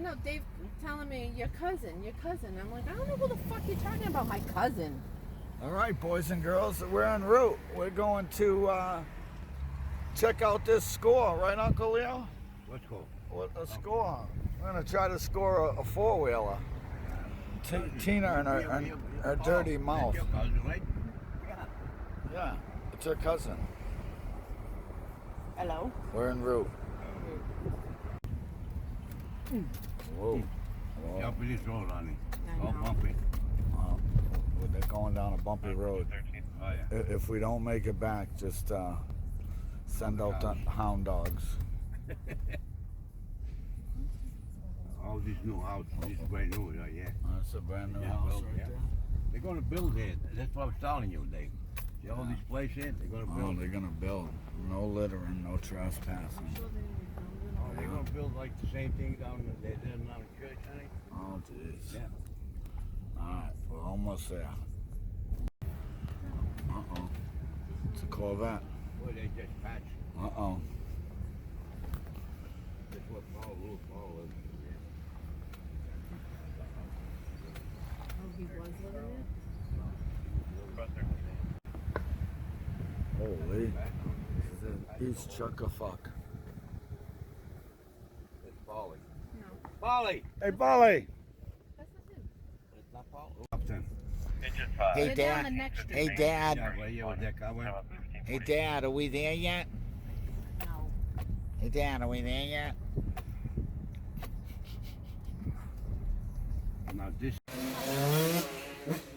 know, Dave telling me, your cousin. I'm like, I don't know who the fuck you're talking about, my cousin. All right, boys and girls, we're en route. We're going to check out this score, right, Uncle Leo? What score? What a score. We're going to try to score a four-wheeler. Tina and her dirty mouth. Your cousin, right? Yeah, it's her cousin. Hello? We're en route. Whoa. Get up this road, honey. I All know. bumpy. They're going down a bumpy road. Oh, yeah. If we don't make it back, just send out the hound dogs. All these new houses, this is brand new, yeah. That's a brand new Yeah, house well, right yeah. there. They're going to build it. That's what I was telling you, Dave. See all these places, they're going to Oh, build. they're gonna build. No littering, no trespassing. Oh, they're going to build like the same thing down there down the church, honey. Oh, jeez. Yeah. Alright, we're almost there. Uh-oh. It's a Corvette. Boy, they just patched. Uh-oh. That's what Paul is. Oh, he was living Holy. He's chuck-a-fuck. It's Polly. there? No. Polly! Hey, Polly! That's not him. It's not Paul. Up then. Hey, They're down the next street. Hey, Dad. Yeah, where you was that car went? Hey, Dad, are we there yet? No. Hey, Dad, are we there yet? Now this.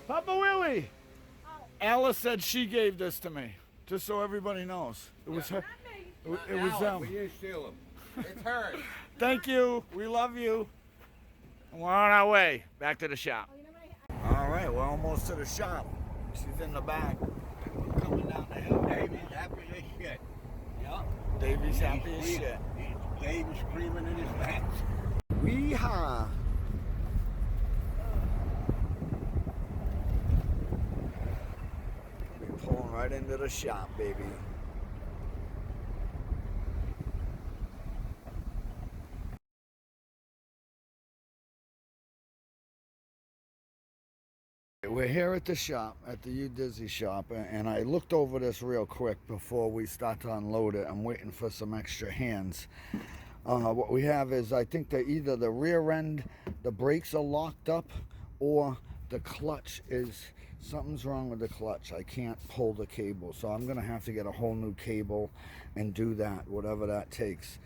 Papa Willie! Alice said she gave this to me, just so everybody knows. It was her. It was them. We didn't steal them. It's hers. Thank you. We love you. We're on our way back to the shop. All right, we're almost to the shop. She's in the back. Coming down the hill. Davy's happy as shit. Yeah. Davy's happy as shit. Davy's screaming in his pants. Weehaw. We're pulling right into the shop, baby. We're here at the shop, at the Udizzy shop, and I looked over this real quick before we start to unload it. I'm waiting for some extra hands. What we have is, I think that either the rear end, the brakes are locked up, or the clutch is, something's wrong with the clutch. I can't pull the cable, so I'm gonna have to get a whole new cable and do that, whatever that takes.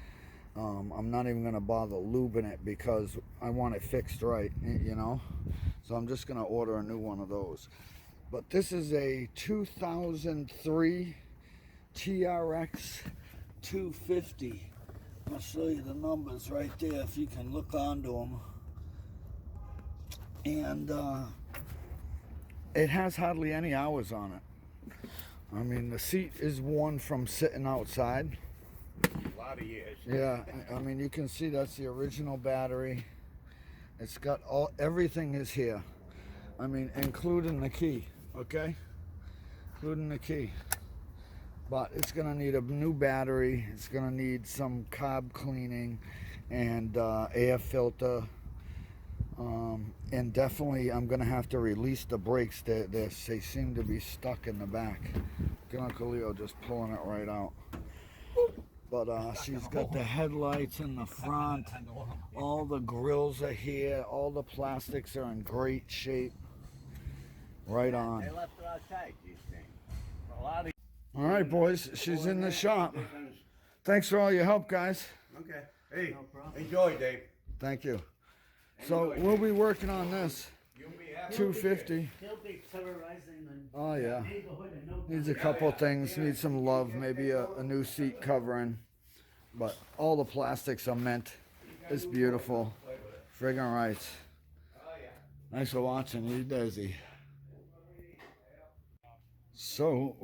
I'm not even gonna bother lubing it because I want it fixed right, you know? So I'm just gonna order a new one of those. But this is a 2003 TRX 250. I'll show you the numbers right there if you can look onto them. And it has hardly any hours on it. I mean, the seat is worn from sitting outside. A lot of years. Yeah, I mean, you can see that's the original battery. It's got everything is here. I mean, including the key, okay? Including the key. But it's gonna need a new battery. It's gonna need some carb cleaning and air filter. And definitely I'm gonna have to release the brakes. They seem to be stuck in the back. Uncle Leo just pulling it right out. But she's got the headlights in the front. All the grills are here. All the plastics are in great shape. Right on. They left it outside, these things. A lot of. All right, boys. She's in the shop. Thanks for all your help, guys. Okay. Hey, enjoy, Dave. Thank you. So we'll be working on this. You'll be happy. 250. He'll be terrorizing the Oh yeah. neighborhood and no Needs a couple things. Needs some love. Maybe a new seat covering. But all the plastics are mint. It's beautiful. Friggin' right. Thanks for watching. You Dizzy. So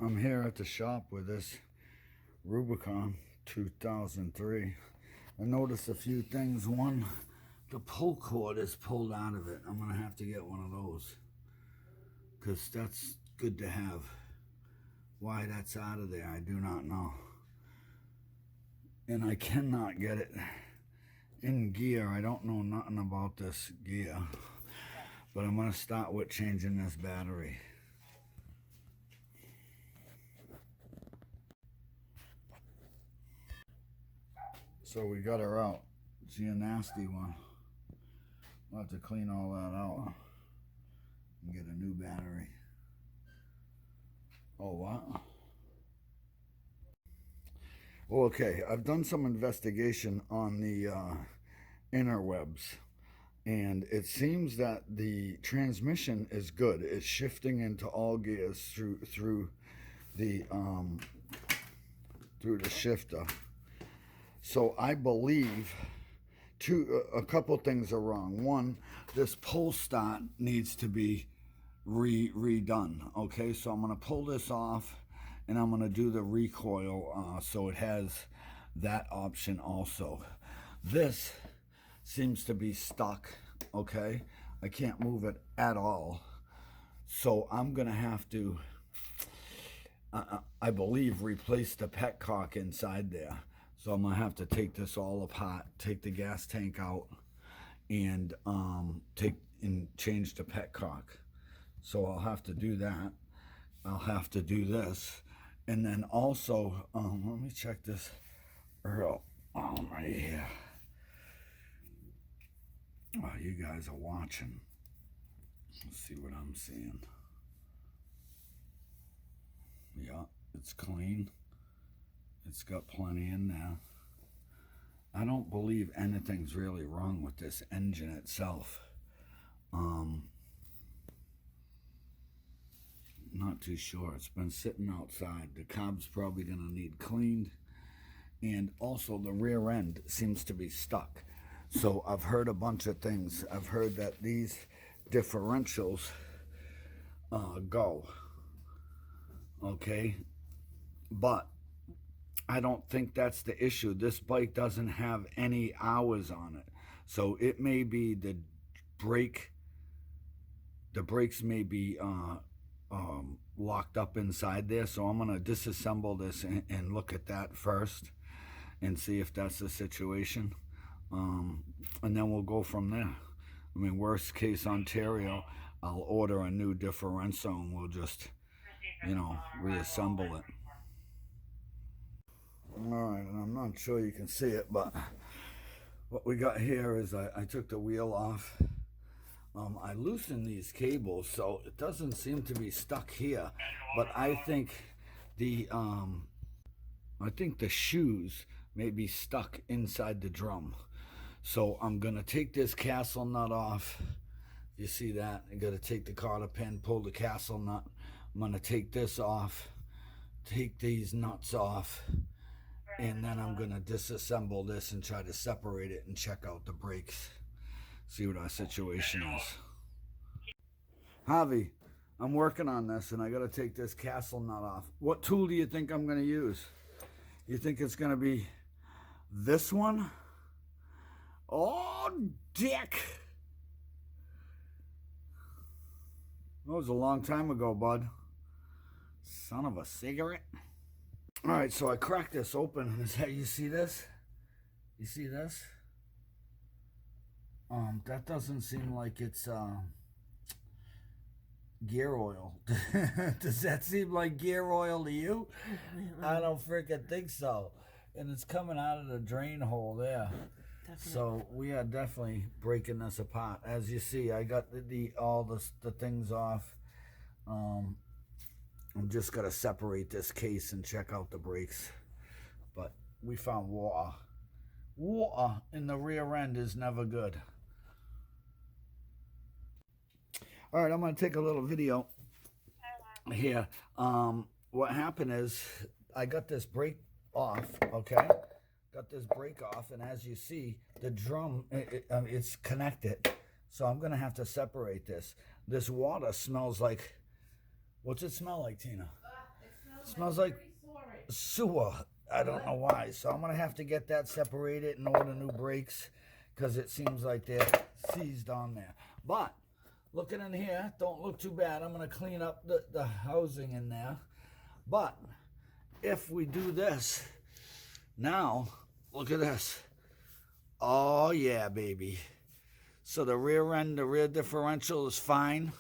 I'm here at the shop with this Rubicon 2003. I noticed a few things. One, the pull cord is pulled out of it. I'm gonna have to get one of those because that's good to have. Why that's out of there, I do not know. And I cannot get it in gear. I don't know nothing about this gear, but I'm gonna start with changing this battery. So we got her out. She a nasty one. We'll have to clean all that out and get a new battery. Oh, what? Well, okay, I've done some investigation on the interwebs, and it seems that the transmission is good. It's shifting into all gears through the shifter. So I believe a couple things are wrong. One, this pull start needs to be redone. Okay, so I'm gonna pull this off, and I'm gonna do the recoil so it has that option also. This seems to be stuck. Okay, I can't move it at all, so I'm gonna have to I believe replace the petcock inside there. So I'm gonna have to take this all apart, take the gas tank out, and change the petcock. So I'll have to do that. I'll have to do this, and then also let me check this Earl right here. Oh, you guys are watching. Let's see what I'm seeing. Yeah, it's clean. It's got plenty in there. I don't believe anything's really wrong with this engine itself. Not too sure. It's been sitting outside. The carb's probably gonna need cleaned. And also the rear end seems to be stuck. So I've heard a bunch of things. I've heard that these differentials go. Okay, but I don't think that's the issue. This bike doesn't have any hours on it, so it may be the brakes may be locked up inside there. So I'm gonna disassemble this and look at that first and see if that's the situation, and then we'll go from there. I mean, worst case Ontario, I'll order a new differential and we'll just, you know, reassemble it. Alright, and I'm not sure you can see it, but what we got here is I took the wheel off. I loosened these cables, so it doesn't seem to be stuck here, but I think the shoes may be stuck inside the drum. So I'm gonna take this castle nut off. You see that? I gotta take the cotter pin, pull the castle nut. I'm gonna take this off, take these nuts off, and then I'm gonna disassemble this and try to separate it and check out the brakes. See what our situation is. Javi, I'm working on this and I gotta take this castle nut off. What tool do you think I'm gonna use? You think it's gonna be this one? Oh, dick! That was a long time ago, bud. Son of a cigarette. All right, so I cracked this open. Is that, you see this? You see this? That doesn't seem like it's gear oil. Does that seem like gear oil to you? I don't freaking think so. And it's coming out of the drain hole there. Definitely. So we are definitely breaking this apart. As you see, I got all the things off. I'm just gonna separate this case and check out the brakes. But we found water. Water in the rear end is never good. All right, I'm gonna take a little video here. What happened is I got this brake off, okay? Got this brake off, and as you see, the drum, it's connected. So I'm gonna have to separate this. This water smells like, what's it smell like, Tina? It smells like sewer. I don't know why. So I'm gonna have to get that separated and order new brakes because it seems like they're seized on there. But looking in here, don't look too bad. I'm gonna clean up the housing in there. But if we do this, now, look at this. Oh yeah, baby. So the rear end, the rear differential is fine.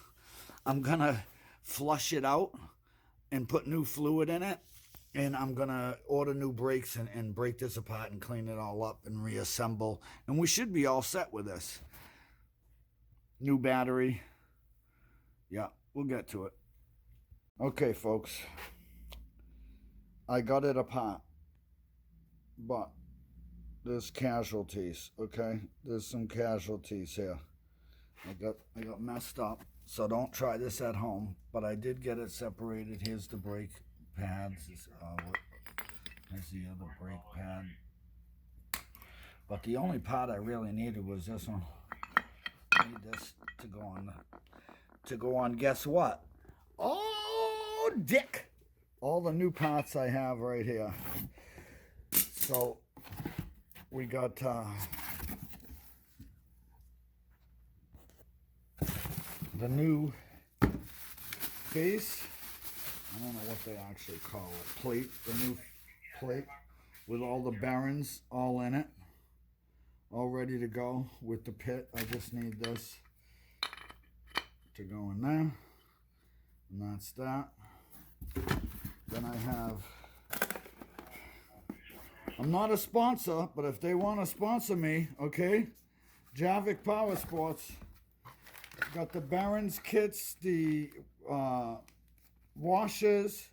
I'm gonna flush it out and put new fluid in it. And I'm gonna order new brakes and break this apart and clean it all up and reassemble. And we should be all set with this. New battery. Yeah, we'll get to it. Okay, folks. I got it apart. But there's casualties, okay? There's some casualties here. I got messed up, so don't try this at home. But I did get it separated. Here's the brake pads. Here's the other brake pad. But the only part I really needed was this one. I need this to go on. To go on. Guess what? Oh, dick! All the new parts I have right here. So we got the new base. I don't know what they actually call it. Plate. The new plate with all the bearings all in it. All ready to go with the pit. I just need this to go in there. And that's that. Then I have... I'm not a sponsor, but if they want to sponsor me, okay? Javik Power Sports. Got the bearings kits, the washers,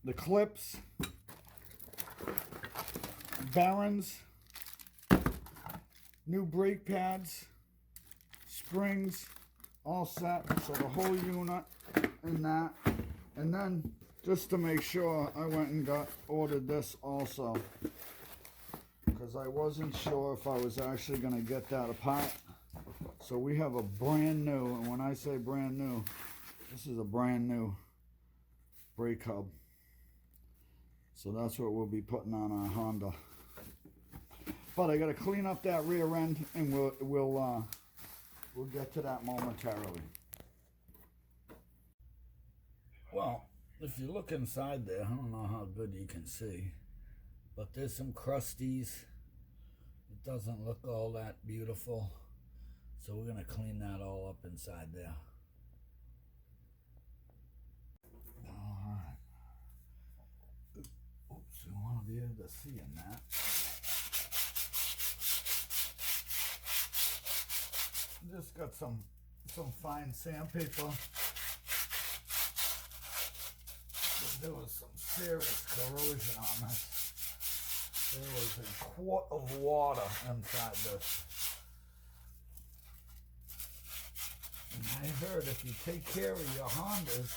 the clips, bearings, new brake pads, springs, all set. So the whole unit and that. And then, just to make sure, I went and ordered this also. Because I wasn't sure if I was actually going to get that apart. So we have a brand new, and when I say brand new, this is a brand new brake hub. So that's what we'll be putting on our Honda. But I got to clean up that rear end, and we'll get to that momentarily. Well, if you look inside there, I don't know how good you can see, but there's some crusties. It doesn't look all that beautiful. So we're going to clean that all up inside there. All right. Oops, we want to be able to see in that. Just got some fine sandpaper. There was some serious corrosion on this. There was a quart of water inside this. And I heard if you take care of your Hondas,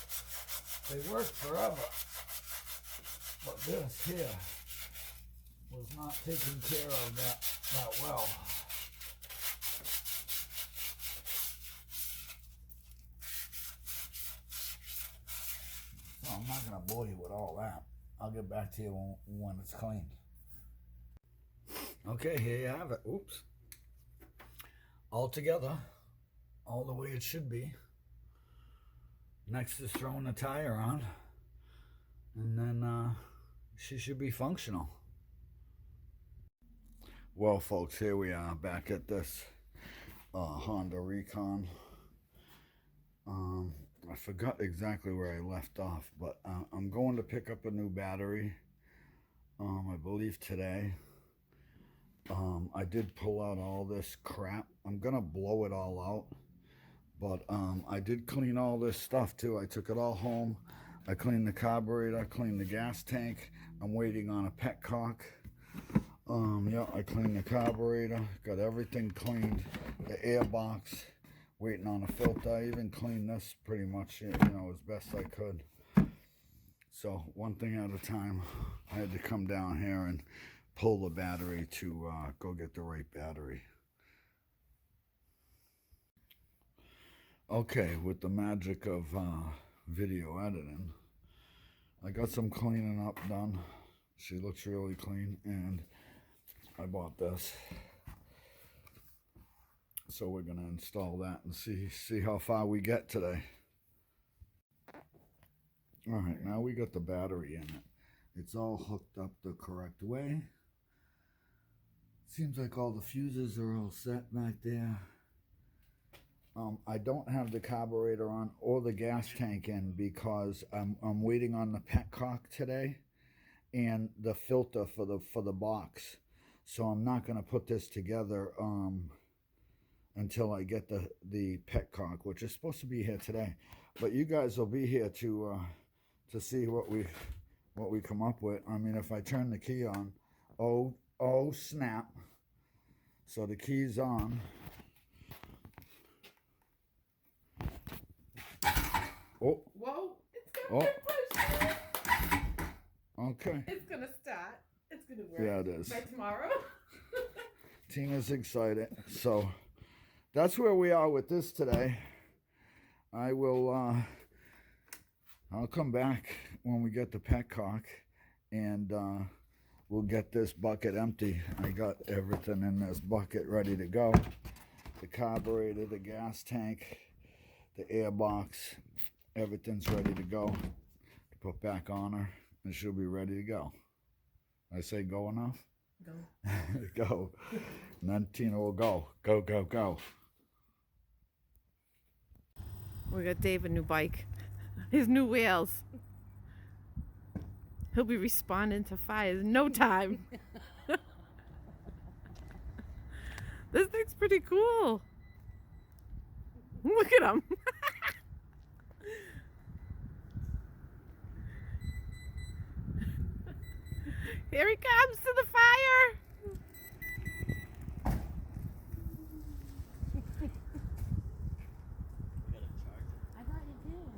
they work forever. But this here was not taking care of that well. So I'm not going to bore you with all that. I'll get back to you when it's cleaned. Okay, here you have it. Oops. All together. All the way it should be. Next is throwing the tire on. And then she should be functional. Well, folks, here we are back at this Honda Recon. I forgot exactly where I left off, but I'm going to pick up a new battery. I believe today. I did pull out all this crap. I'm going to blow it all out. But I did clean all this stuff too. I took it all home. I cleaned the carburetor, cleaned the gas tank. I'm waiting on a petcock. Yeah, I cleaned the carburetor, got everything cleaned. The airbox, waiting on a filter. I even cleaned this pretty much, you know, as best I could. So one thing at a time. I had to come down here and pull the battery to go get the right battery. Okay, with the magic of video editing, I got some cleaning up done. She looks really clean, and I bought this. So we're gonna install that and see how far we get today. All right, now we got the battery in it. It's all hooked up the correct way. Seems like all the fuses are all set back there. I don't have the carburetor on or the gas tank in because I'm waiting on the petcock today and the filter for the box. So I'm not going to put this together until I get the petcock, which is supposed to be here today. But you guys will be here to see what we come up with. I mean, if I turn the key on, oh snap! So the key's on. Oh. Whoa, it's gonna get pushed. Okay. It's gonna start. It's gonna work. Yeah, it is. By tomorrow. Tina's excited. So that's where we are with this today. I will I'll come back when we get the petcock and we'll get this bucket empty. I got everything in this bucket ready to go. The carburetor, the gas tank, the air box, everything's ready to go to put back on her, and she'll be ready to go. I say go enough? Go. Go. And then Tina will go. Go, go, go. We got Dave a new bike. His new wheels. He'll be responding to fires in no time. This thing's pretty cool. Look at him. Here he comes to the fire. I thought you did.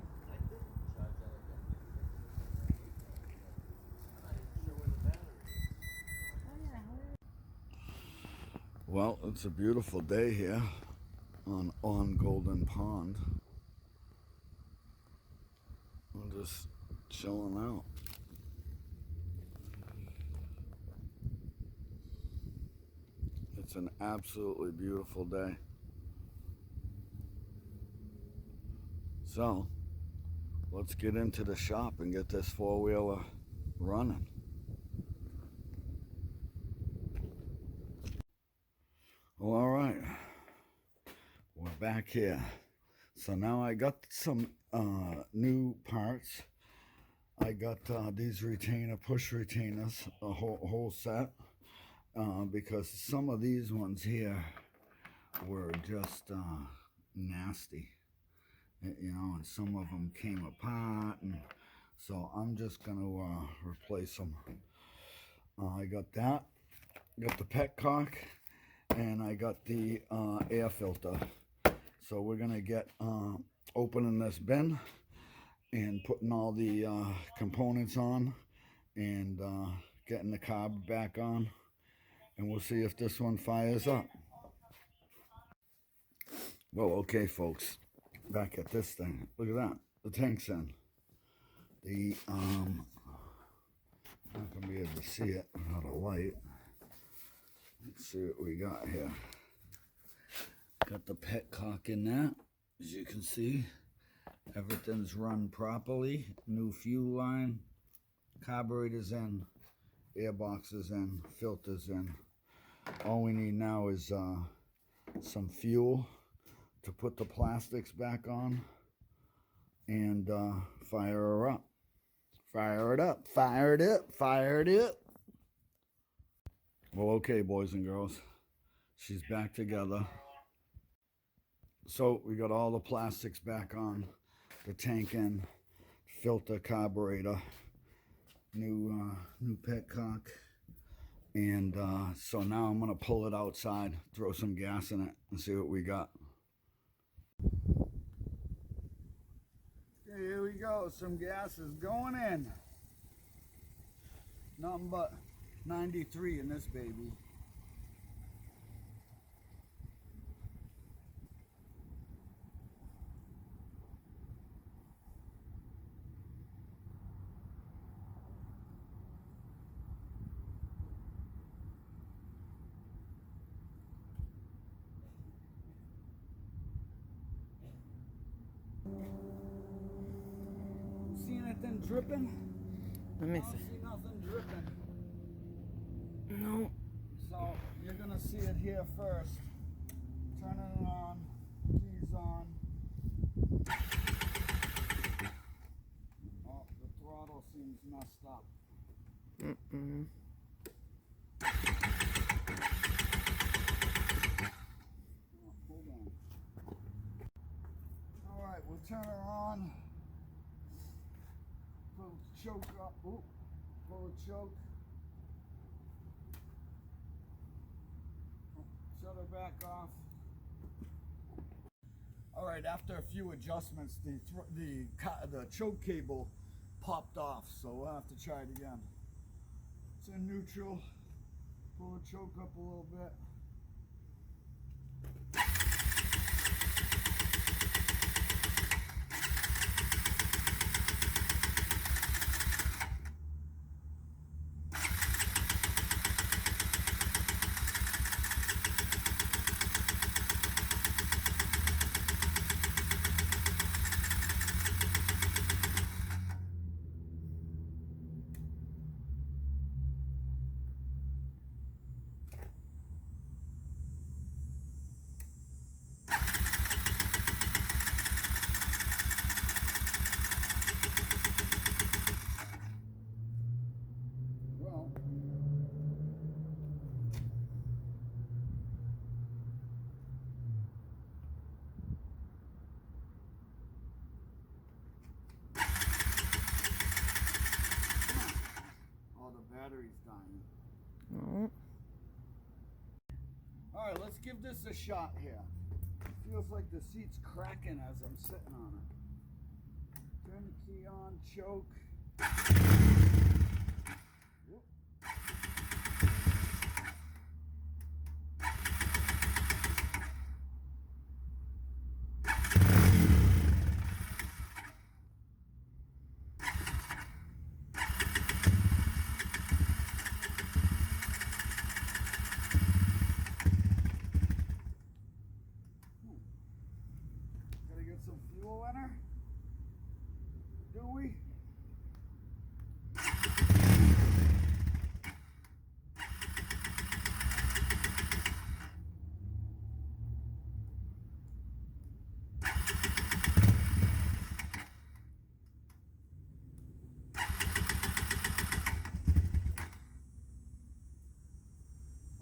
Well, it's a beautiful day here on Golden Pond. I'm just chilling out. It's an absolutely beautiful day. So, let's get into the shop and get this four-wheeler running. Well, all right, we're back here. So now I got some new parts. I got these push retainers, a whole set, because some of these ones here were just nasty, you know, and some of them came apart, and so I'm just gonna replace them. I got that, got the petcock, and I got the air filter. So we're gonna get opening this bin and putting all the components on and getting the carb back on, and we'll see if this one fires up. Well, okay folks, back at this thing. Look at that, the tank's in. The not gonna be able to see it without a light. Let's see what we got here. Got the petcock in that. As you can see, everything's run properly. New fuel line, carburetor's in, air boxes in, filters in. All we need now is some fuel to put the plastics back on and fire her up. Fire it up, fire it up, fire it up. Well, okay, boys and girls, she's back together. So we got all the plastics back on, the tank in, filter, carburetor, new petcock, and so now I'm gonna pull it outside, throw some gas in it, and see what we got. Okay, here we go. Some gas is going in. Nothing but 93 in this baby. See anything dripping? Let me I don't see. see nothing dripping. No. So you're gonna see it here first. Turning it on, keys on. Oh, the throttle seems messed up. Mm-mm. Oh, hold on. All right, we'll turn her on. Pull the choke up. Ooh, pull the choke. Shut her back off. All right, after a few adjustments, the choke cable popped off, so we'll have to try it again. It's in neutral. Pull the choke up a little bit. Well, oh, the battery's dying. Oh. All right, let's give this a shot here. Feels like the seat's cracking as I'm sitting on it. Turn the key on, choke. Whoop. Gotta get some fuel in her. Do we?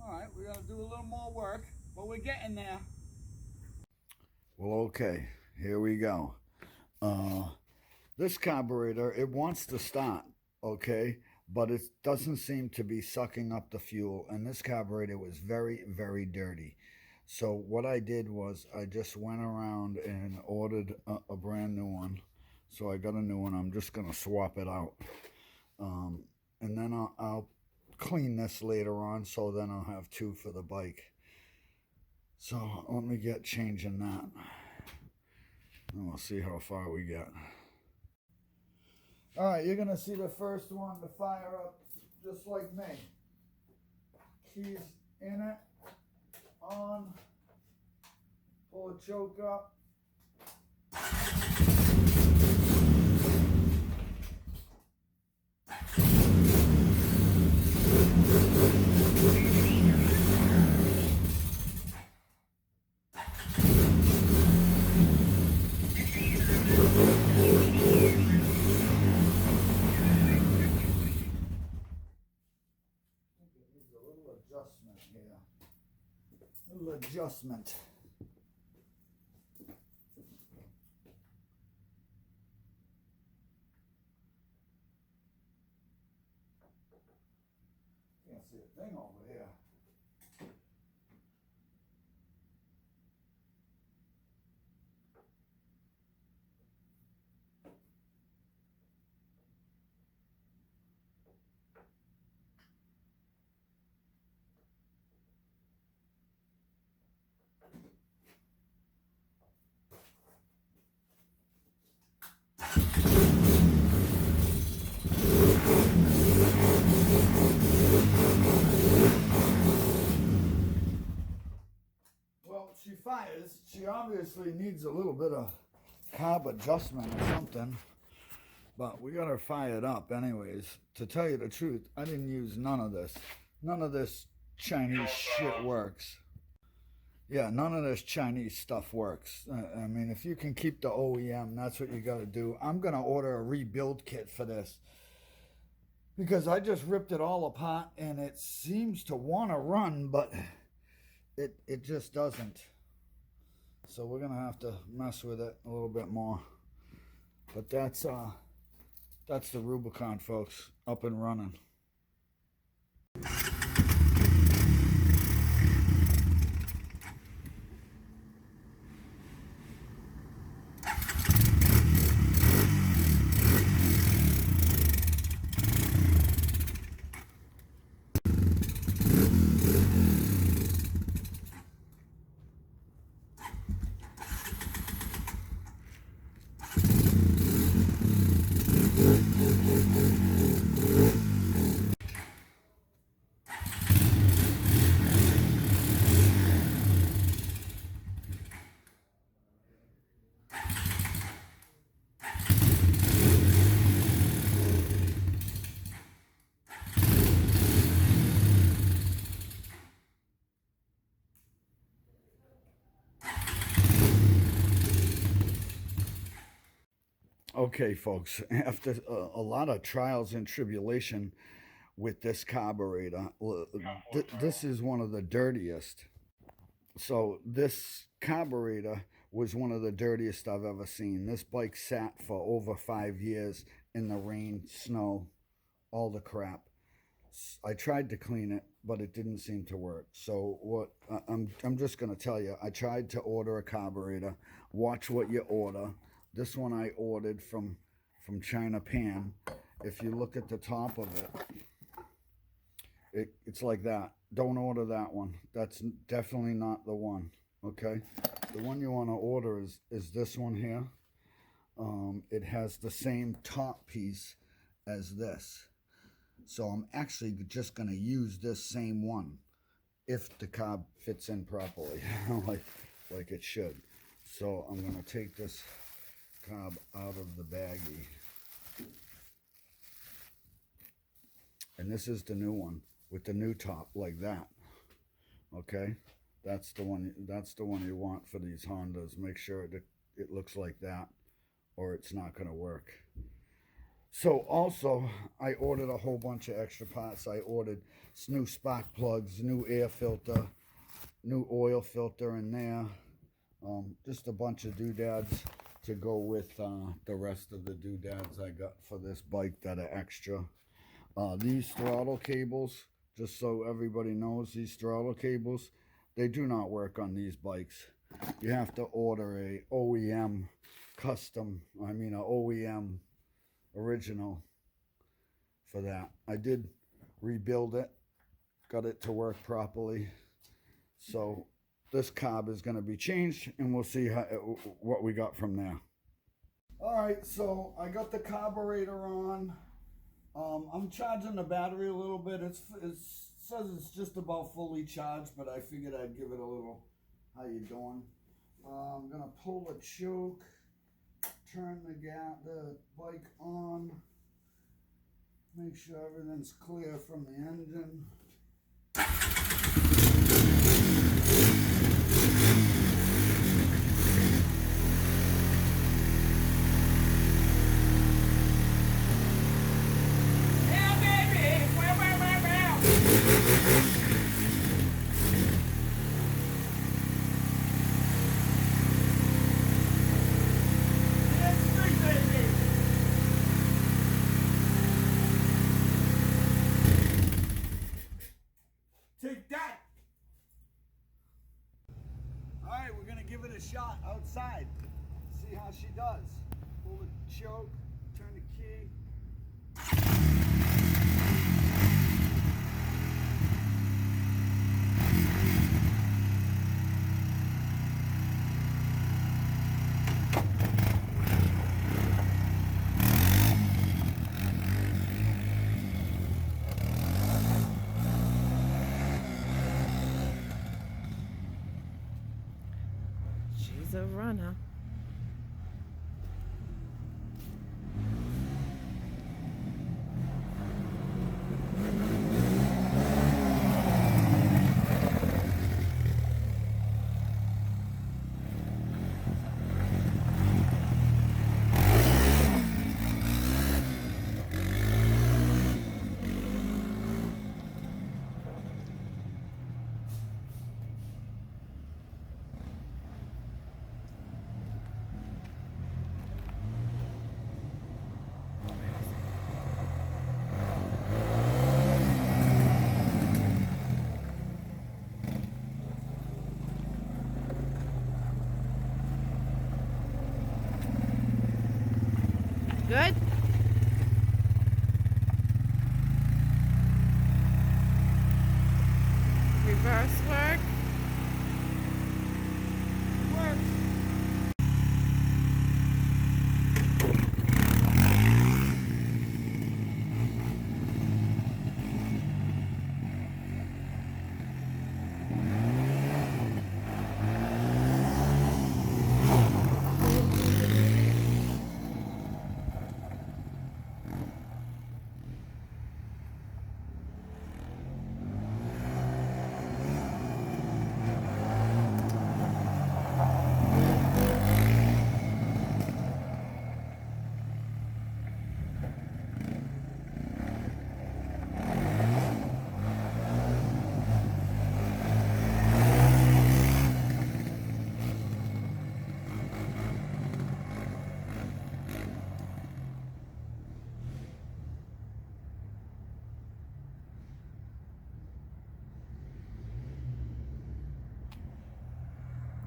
All right, we gotta do a little more work, but we're getting there. Well, okay, here we go. This carburetor, it wants to start, okay, but it doesn't seem to be sucking up the fuel, and this carburetor was very, very dirty. So what I did was I just went around and ordered a brand new one. So I got a new one. I'm just gonna swap it out, and then I'll clean this later on, so then I'll have two for the bike. So let me get changing that, and we'll see how far we get. All right, you're gonna see the first one to fire up just like me. Keys in it, on, pull the choke up. Adjustment here. Little adjustment. Can't see a thing over here. Well, she fires. She obviously needs a little bit of carb adjustment or something. But we got her fired up anyways. To tell you the truth, I didn't use none of this. None of this Chinese shit works. Yeah, none of this Chinese stuff works. I mean, if you can keep the OEM, that's what you got to do. I'm going to order a rebuild kit for this because I just ripped it all apart and it seems to want to run, but it just doesn't. So we're going to have to mess with it a little bit more. But that's the Rubicon, folks, up and running. Okay, folks, after a lot of trials and tribulation with this carburetor, this is one of the dirtiest. So this carburetor was one of the dirtiest I've ever seen. This bike sat for over 5 years in the rain, snow, all the crap. I tried to clean it, but it didn't seem to work. So what I'm just going to tell you, I tried to order a carburetor. Watch what you order. This one I ordered from China Pan. If you look at the top of it, it's like that. Don't order that one. That's definitely not the one. Okay, the one you want to order is this one here. It has the same top piece as this. So I'm actually just going to use this same one if the carb fits in properly, like it should. So I'm going to take this carb out of the baggie. And this is the new one with the new top like that. Okay? That's the one you want for these Hondas. Make sure that it looks like that or it's not going to work. So also, I ordered a whole bunch of extra parts. I ordered new spark plugs, new air filter, new oil filter in there. Just a bunch of doodads to go with the rest of the doodads I got for this bike that are extra. These throttle cables, just so everybody knows, these throttle cables, they do not work on these bikes. You have to order a OEM custom, a OEM original for that. I did rebuild it, got it to work properly. So this carb is going to be changed and we'll see what we got from there. All right, so I got the carburetor on. I'm charging the battery a little bit. It says it's just about fully charged, but I figured I'd give it a little, how you doing? I'm going to pull the choke, turn the bike on, make sure everything's clear from the engine. Take that! Alright, we're gonna give it a shot outside. See how she does. Pull the choke, turn the key. She's a runner. Good? Reverse work.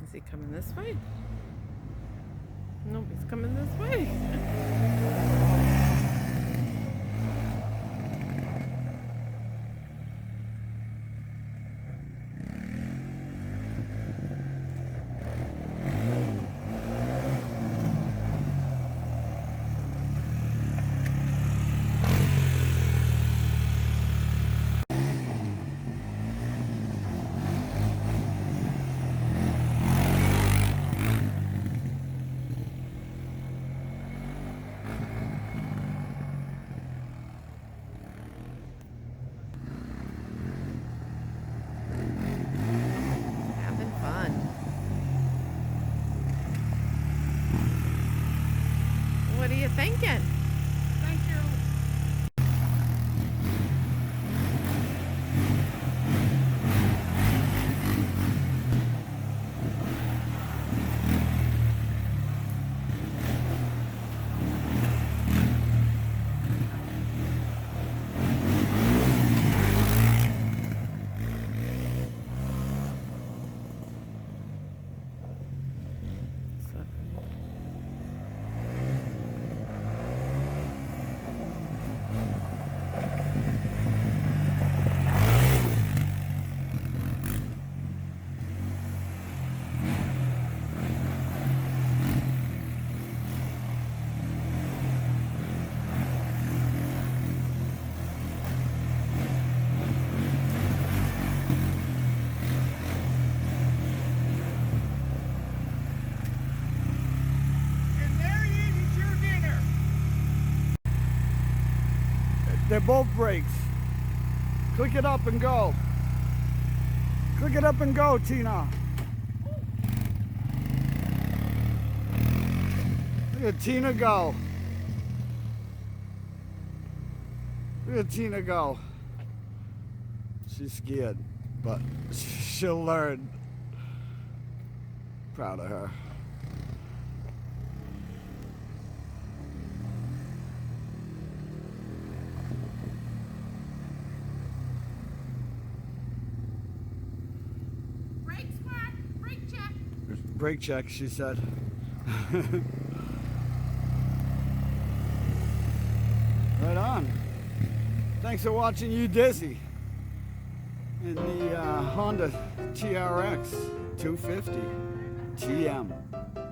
Is he coming this way? Nope, he's coming this way. Having fun. What are you thinking? Thank you. They're both brakes. Click it up and go. Click it up and go, Tina. Look at Tina go. Look at Tina go. She's scared, but she'll learn. Proud of her. Brakes work. Brake check. Brake check, she said. Right on. Thanks for watching Udizzy in the Honda TRX 250 TM.